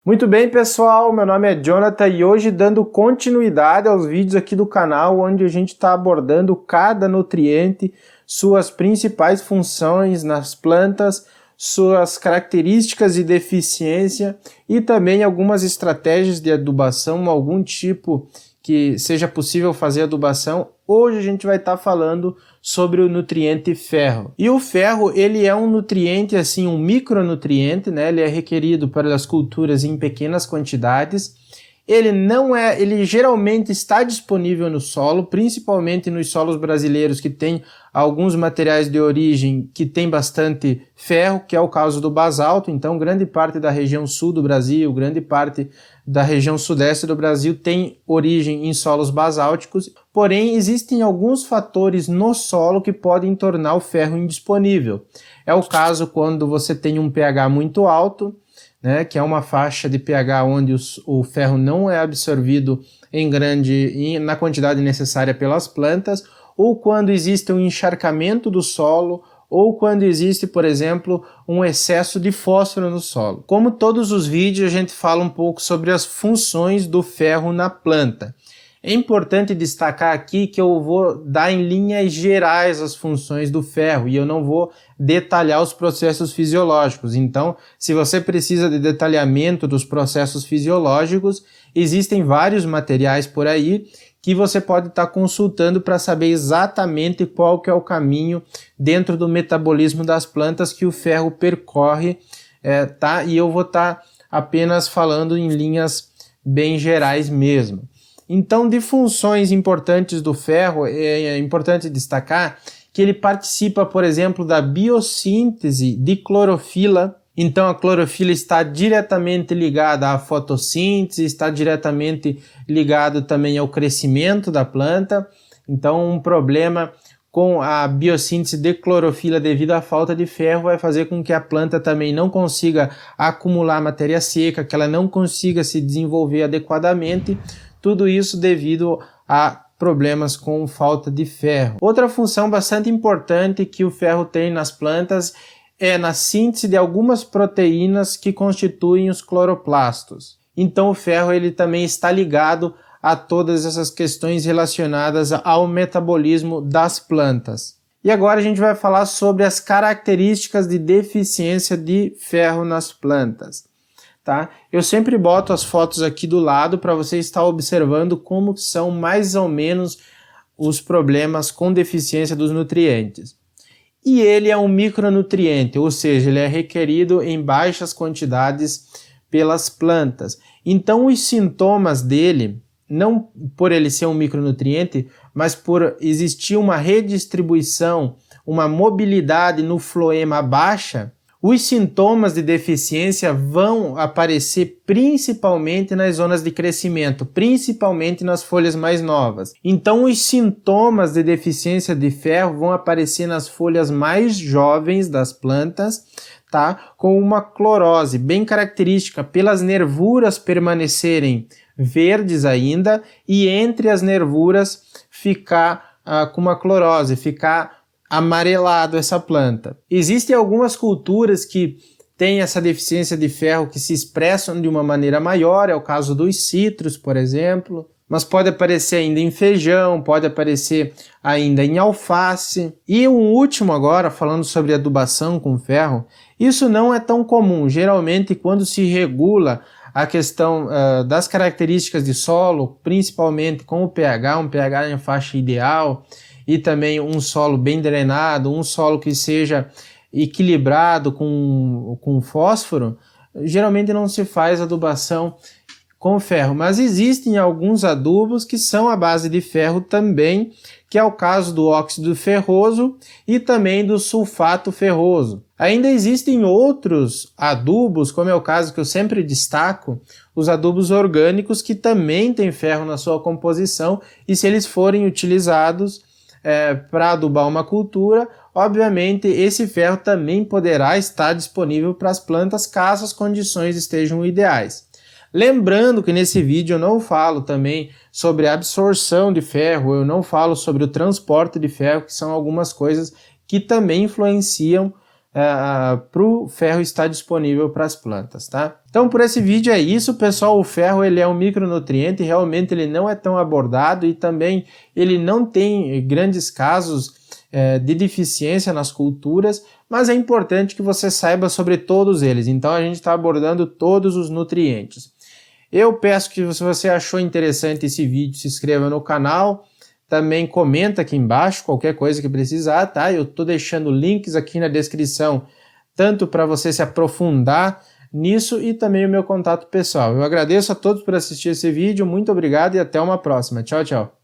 Muito bem, pessoal, meu nome é Jonathan e hoje dando continuidade aos vídeos aqui do canal, onde a gente está abordando cada nutriente, suas principais funções nas plantas, suas características de deficiência e também algumas estratégias de adubação, algum tipo que seja possível fazer adubação. Hoje a gente vai estar falando sobre o nutriente ferro. E o ferro, ele é um nutriente, assim, um micronutriente, né? Ele é requerido para as culturas em pequenas quantidades. Ele geralmente está disponível no solo, principalmente nos solos brasileiros que tem alguns materiais de origem que tem bastante ferro, que é o caso do basalto. Então, grande parte da região sul do Brasil, grande parte da região sudeste do Brasil tem origem em solos basálticos. Porém, existem alguns fatores no solo que podem tornar o ferro indisponível. É o caso quando você tem um pH muito alto, né, que é uma faixa de pH onde o ferro não é absorvido na quantidade necessária pelas plantas, ou quando existe um encharcamento do solo, ou quando existe, por exemplo, um excesso de fósforo no solo. Como todos os vídeos, a gente fala um pouco sobre as funções do ferro na planta. É importante destacar aqui que eu vou dar em linhas gerais as funções do ferro e eu não vou detalhar os processos fisiológicos. Então, se você precisa de detalhamento dos processos fisiológicos, existem vários materiais por aí que você pode estar consultando para saber exatamente qual que é o caminho dentro do metabolismo das plantas que o ferro percorre, tá? E eu vou estar apenas falando em linhas bem gerais mesmo. Então, de funções importantes do ferro, é importante destacar que ele participa, por exemplo, da biossíntese de clorofila. Então, a clorofila está diretamente ligada à fotossíntese, está diretamente ligado também ao crescimento da planta. Então, um problema com a biossíntese de clorofila devido à falta de ferro vai fazer com que a planta também não consiga acumular matéria seca, que ela não consiga se desenvolver adequadamente. Tudo isso devido a problemas com falta de ferro. Outra função bastante importante que o ferro tem nas plantas é na síntese de algumas proteínas que constituem os cloroplastos. Então o ferro ele também está ligado a todas essas questões relacionadas ao metabolismo das plantas. E agora a gente vai falar sobre as características de deficiência de ferro nas plantas. Tá? Eu sempre boto as fotos aqui do lado para você estar observando como são mais ou menos os problemas com deficiência dos nutrientes. E ele é um micronutriente, ou seja, ele é requerido em baixas quantidades pelas plantas. Então os sintomas dele, não por ele ser um micronutriente, mas por existir uma redistribuição, uma mobilidade no floema baixa, os sintomas de deficiência vão aparecer principalmente nas zonas de crescimento, principalmente nas folhas mais novas. Então, os sintomas de deficiência de ferro vão aparecer nas folhas mais jovens das plantas, tá? Com uma clorose bem característica, pelas nervuras permanecerem verdes ainda e entre as nervuras ficar com uma clorose, ficar amarelado essa planta. Existem algumas culturas que têm essa deficiência de ferro que se expressam de uma maneira maior, é o caso dos citros, por exemplo, mas pode aparecer ainda em feijão, pode aparecer ainda em alface. E um último agora, falando sobre adubação com ferro, isso não é tão comum. Geralmente, quando se regula a questão das características de solo, principalmente com o pH, um pH em faixa ideal, e também um solo bem drenado, um solo que seja equilibrado com fósforo, geralmente não se faz adubação com ferro, mas existem alguns adubos que são à base de ferro também, que é o caso do óxido ferroso e também do sulfato ferroso. Ainda existem outros adubos, como é o caso que eu sempre destaco, os adubos orgânicos que também têm ferro na sua composição e se eles forem utilizados para adubar uma cultura, obviamente esse ferro também poderá estar disponível para as plantas caso as condições estejam ideais. Lembrando que nesse vídeo eu não falo também sobre a absorção de ferro, eu não falo sobre o transporte de ferro, que são algumas coisas que também influenciam para o ferro estar disponível para as plantas, tá? Então por esse vídeo é isso, pessoal. O ferro ele é um micronutriente, realmente ele não é tão abordado e também ele não tem grandes casos de deficiência nas culturas, mas é importante que você saiba sobre todos eles. Então a gente está abordando todos os nutrientes. Eu peço que, se você achou interessante esse vídeo, se inscreva no canal. Também comenta aqui embaixo qualquer coisa que precisar, tá? Eu tô deixando links aqui na descrição, tanto para você se aprofundar nisso e também o meu contato pessoal. Eu agradeço a todos por assistir esse vídeo, muito obrigado e até uma próxima. Tchau, tchau.